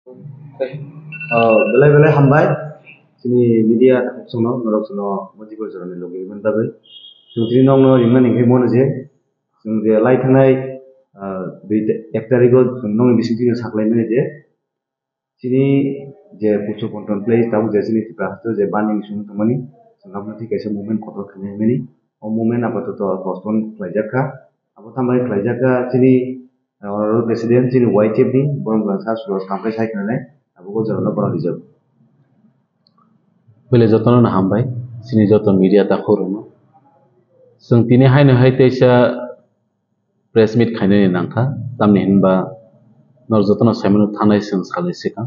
Belai belai hambai sini media tak sono norok sono motivasi sono logi men tabe sini nong no iman ingke mon je sing je lai thanai bi ek tarigo nong bising tin saklai men je sini je puso contemplate tahu je sini tiba to je bani sung tumani sangam nanti kaisa moment kotor khane meni o moment apa to postpone klajaka apa tambai klajaka sini honorable president sini YTF ni borong bangsa sudah sampai saya kenal abu ko jaro na kono dijab bele jotono na hambai sini joton media ta khorono sung tini haino hai teisa press meet khaine ni nangkha tamni hinba nor jotono saimano thanai sung salai sika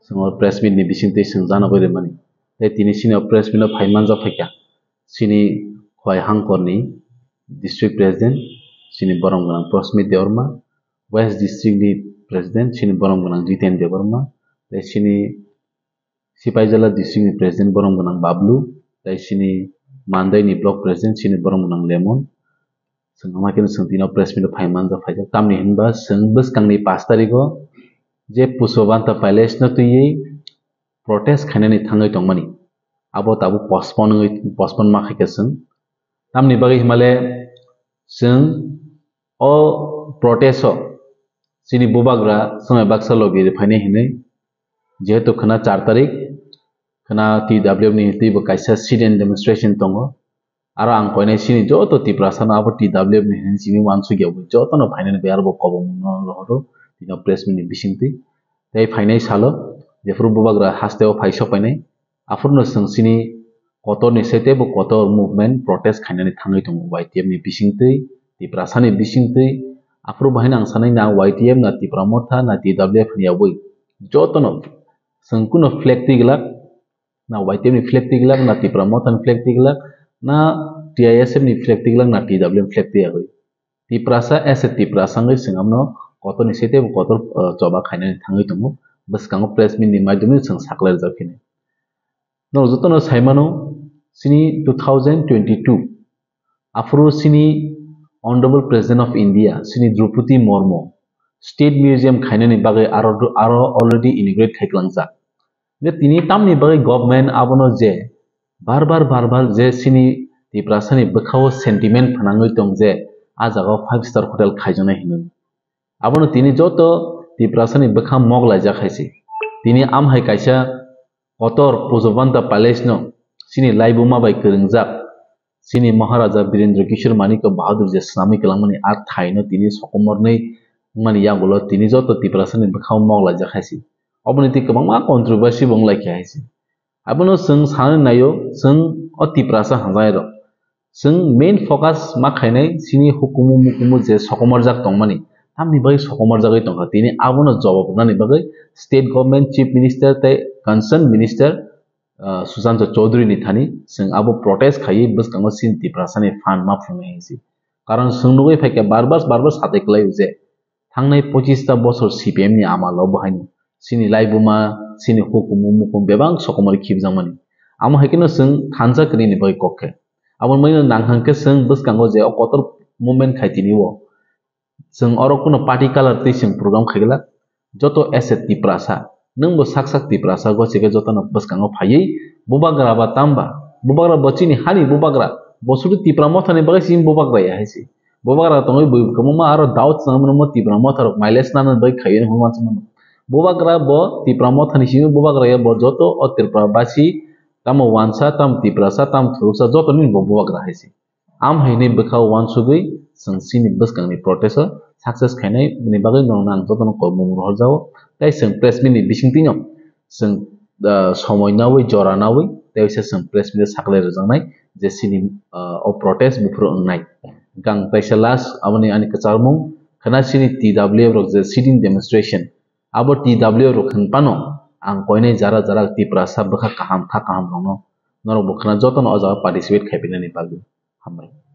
sung press meet ni bisingte sung jana gore mani tai tini sini press meet no phaiman ja phaikya sini khwai hangkorni district president sini borong ganang prosmit deorma west district ni president sini borong ganang jiten deorma tai sini Sipaijala district ni president borong ganang bablu tai sini mandai ni block president sini borong ganang lemon sung amakin sung tino press meet phaiman ja phaikya tamni hinba sung bwskang ni 5 tariko je pusobanta palace na tuyi protest khaine ni thangai tongmani abo tabu postpone ma khaike sung tamni bagi himale sung o protest o sini bubagra sung baksa logi phaine hinai jehetu khana 4 tarik khana TW ni tibo kaisa sit and demonstration tongo aro ang koinai sini joto tiprasana abo TW ni hin sini wansu gyabo joto no phaine be arbo kobom no lohoro tino press meet ni bisingti tai phainai salo jefru bubagra hasteo phaisa painai afurno sung sini kotor ni sete bo kotor movement protest khainani thangai tongo YTF ni bisingti tiprasani bisingti afru bahina ang sanai na YTF na tipramotha na TWF ni abui joto no sung kuno flag tiglak na YTF ni flag tiglak na tipramotha ni flag tiglak na TISF ni flag tiglak na TWF flag tiagui tiprasa ese tiprasa ngai sung amno kotor ni sete bo kotor choba khainani thangai tongo bwskango press meet ni maidhome sung saklai jakini no jotono saimano sini 2022 afro sini honorable president of India sini Draupadi Murmu state museum khainani bagai aro already inaugurate khailangjak je tini tamni bagai government abono je barbar je sini tiprasani bkhao sentiment phanangoi tong je ajago 5-star hotel khaijana hinani abono tini joto tiprasani bkham moglai jakhaisi tini amhai kaisa kotor pujobanta palace no sini laibuma bai kwringjak sini Maharaja Birendra Kishore Manika Bahadur je snami kalangmani ar thaino tini sokomornei mani yagulo tini joto tiprasani bkham moglai jakhaisi oboni ti kwbangma controversy bonglai khaisi abono sung sane nayo sung o tiprasa hangjai ro sung main focus ma khainai sini hukumu mukumu je sokomorjak tongmani tamni bai sokomorjagai tongkha tini abono jawab nani bagai state government chief minister tai concerned minister Susanto Chaudhary ni thani sung abo protest khai bwskango sin tiprasani fan ma phungai hisi karon sung nugui phaikya barbar satai klai je thangnai 25 ta bochor CPM ni amalo bahaino sini laibuma sini hukumu mukum bebang sokomori khibjamani amo haikino sung thanja kri ni bai kokke abo maino nanghangke sung bwskango je o kotor movement khaitini wo sung oro kuno party color ti sung program khaigla joto asset tiprasa nungbo sak tiprasa go chike joto no bwskango phaiyi bubagra ba tamba bubagra bachini hani bubagra bosudu tipramotha ni bagai sim bubagra ya haisi bubagra tongoi bui kamuma aro daut samno mo tipramotha rok mileage na bai khaiyen human samno bubagra bo tipramotha ni sim bubagra ya bo joto o tiprabasi tamo wansa tam tiprasa tam thurusa joto ni bo bubagra haisi am haini bkhao wansugui sung sini bwskang ni protest success khainai ni bagai no nang joto no ko mumur horjao tai sung press meet ni bisingtino sung সময় nawi jora nawi tai sung press meet saklai rwjaknai je sini o protest bufru ongnai gang taisa last aboni ani kacharmung khana sini TW rok je sitting demonstration abo TW rok khunpano ang koinai jara tiprasa bwkha kaham rokno norok bo khana joto no o jaga participate khaipinani bagui hambai।